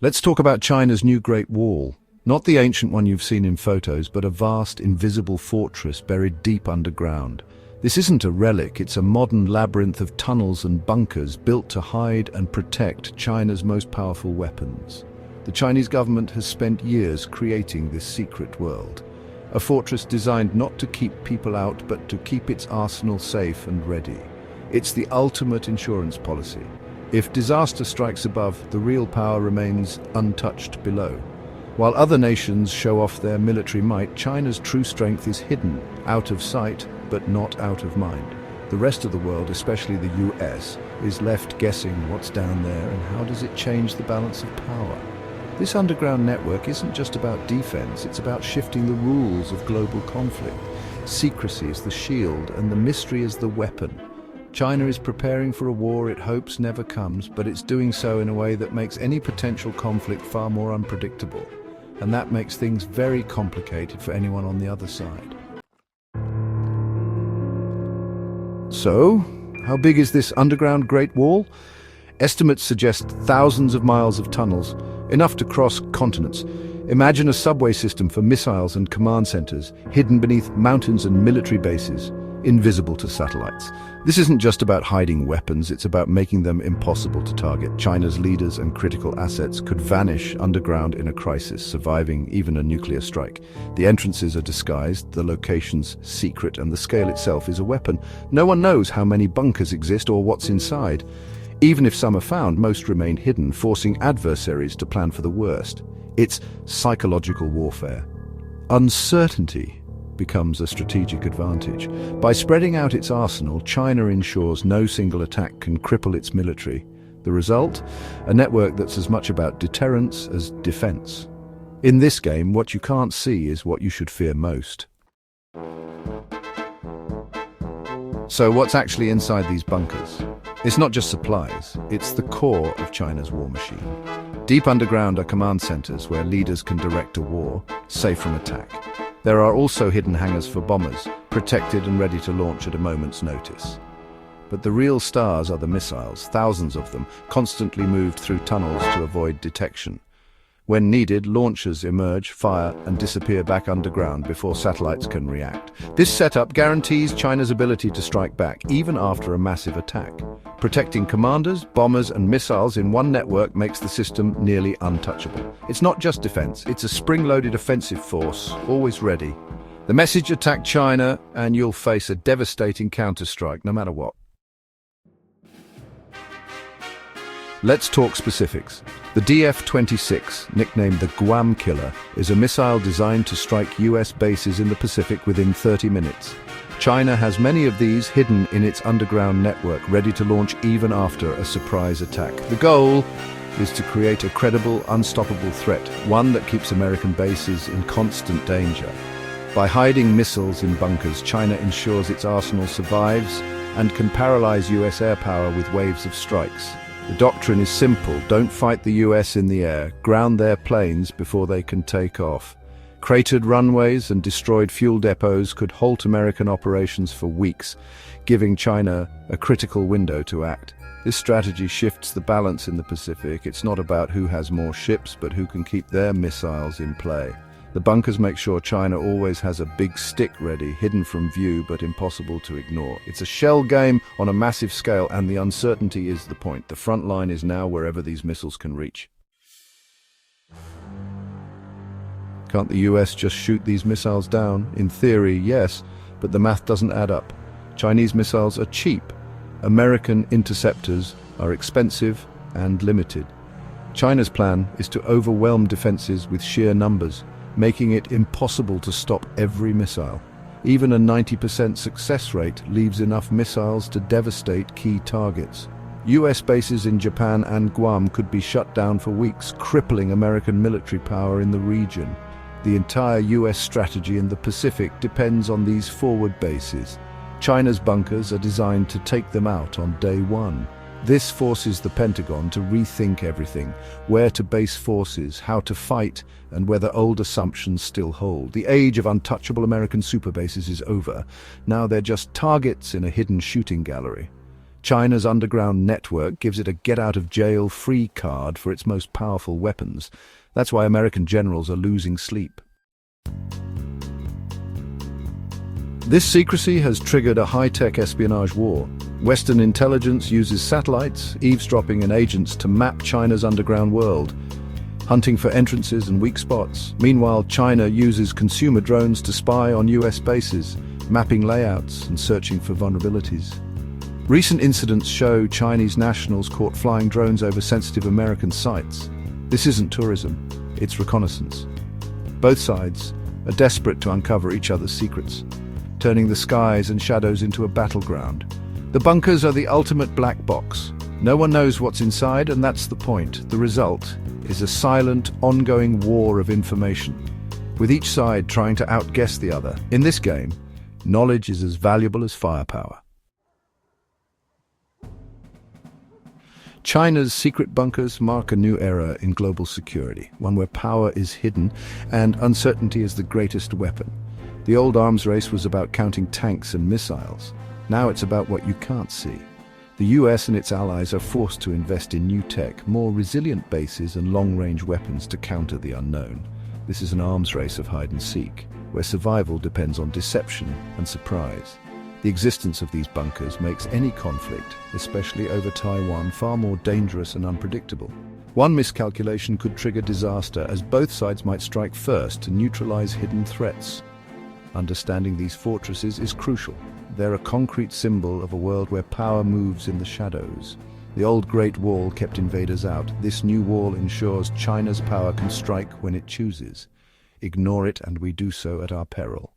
Let's talk about China's new Great Wall. Not the ancient one you've seen in photos, but a vast, invisible fortress buried deep underground. This isn't a relic, it's a modern labyrinth of tunnels and bunkers built to hide and protect China's most powerful weapons. The Chinese government has spent years creating this secret world. A fortress designed not to keep people out, but to keep its arsenal safe and ready. It's the ultimate insurance policy. If disaster strikes above, the real power remains untouched below. While other nations show off their military might, China's true strength is hidden, out of sight, but not out of mind. The rest of the world, especially the US, is left guessing what's down there and how does it change the balance of power. This underground network isn't just about defense, it's about shifting the rules of global conflict. Secrecy is the shield and the mystery is the weapon. China is preparing for a war it hopes never comes, but it's doing so in a way that makes any potential conflict far more unpredictable. And that makes things very complicated for anyone on the other side. So, how big is this underground Great Wall? Estimates suggest thousands of miles of tunnels, enough to cross continents. Imagine a subway system for missiles and command centers, hidden beneath mountains and military bases, invisible to satellites. This isn't just about hiding weapons, it's about making them impossible to target. China's leaders and critical assets could vanish underground in a crisis, surviving even a nuclear strike. The entrances are disguised, the locations secret, and the scale itself is a weapon. No one knows how many bunkers exist or what's inside. Even if some are found, most remain hidden, forcing adversaries to plan for the worst. It's psychological warfare. Uncertainty becomes a strategic advantage. By spreading out its arsenal, China ensures no single attack can cripple its military. The result? A network that's as much about deterrence as defense. In this game, what you can't see is what you should fear most. So what's actually inside these bunkers? It's not just supplies, it's the core of China's war machine. Deep underground are command centers where leaders can direct a war, safe from attack. There are also hidden hangars for bombers, protected and ready to launch at a moment's notice. But the real stars are the missiles, thousands of them, constantly moved through tunnels to avoid detection. When needed, launchers emerge, fire, and disappear back underground before satellites can react. This setup guarantees China's ability to strike back, even after a massive attack. Protecting commanders, bombers, and missiles in one network makes the system nearly untouchable. It's not just defense, it's a spring-loaded offensive force, always ready. The message: attack China, and you'll face a devastating counterstrike, no matter what. Let's talk specifics. The DF-26, nicknamed the Guam Killer, is a missile designed to strike US bases in the Pacific within 30 minutes. China has many of these hidden in its underground network, ready to launch even after a surprise attack. The goal is to create a credible, unstoppable threat, one that keeps American bases in constant danger. By hiding missiles in bunkers, China ensures its arsenal survives and can paralyze US air power with waves of strikes. The doctrine is simple: don't fight the US in the air, ground their planes before they can take off. Cratered runways and destroyed fuel depots could halt American operations for weeks, giving China a critical window to act. This strategy shifts the balance in the Pacific. It's not about who has more ships, but who can keep their missiles in play. The bunkers make sure China always has a big stick ready, hidden from view but impossible to ignore. It's a shell game on a massive scale, and the uncertainty is the point. The front line is now wherever these missiles can reach. Can't the US just shoot these missiles down? In theory, yes, but the math doesn't add up. Chinese missiles are cheap. American interceptors are expensive and limited. China's plan is to overwhelm defenses with sheer numbers, making it impossible to stop every missile. Even a 90% success rate leaves enough missiles to devastate key targets. US bases in Japan and Guam could be shut down for weeks, crippling American military power in the region. The entire US strategy in the Pacific depends on these forward bases. China's bunkers are designed to take them out on day one. This forces the Pentagon to rethink everything: where to base forces, how to fight, and whether old assumptions still hold. The age of untouchable American superbases is over. Now they're just targets in a hidden shooting gallery. China's underground network gives it a get-out-of-jail-free card for its most powerful weapons. That's why American generals are losing sleep. This secrecy has triggered a high-tech espionage war. Western intelligence uses satellites, eavesdropping and agents to map China's underground world, hunting for entrances and weak spots. Meanwhile, China uses consumer drones to spy on US bases, mapping layouts and searching for vulnerabilities. Recent incidents show Chinese nationals caught flying drones over sensitive American sites. This isn't tourism, it's reconnaissance. Both sides are desperate to uncover each other's secrets, turning the skies and shadows into a battleground. The bunkers are the ultimate black box. No one knows what's inside, and that's the point. The result is a silent, ongoing war of information, with each side trying to outguess the other. In this game, knowledge is as valuable as firepower. China's secret bunkers mark a new era in global security, one where power is hidden and uncertainty is the greatest weapon. The old arms race was about counting tanks and missiles. Now it's about what you can't see. The US and its allies are forced to invest in new tech, more resilient bases and long-range weapons to counter the unknown. This is an arms race of hide and seek, where survival depends on deception and surprise. The existence of these bunkers makes any conflict, especially over Taiwan, far more dangerous and unpredictable. One miscalculation could trigger disaster, as both sides might strike first to neutralize hidden threats. Understanding these fortresses is crucial. They're a concrete symbol of a world where power moves in the shadows. The old Great Wall kept invaders out. This new wall ensures China's power can strike when it chooses. Ignore it and we do so at our peril.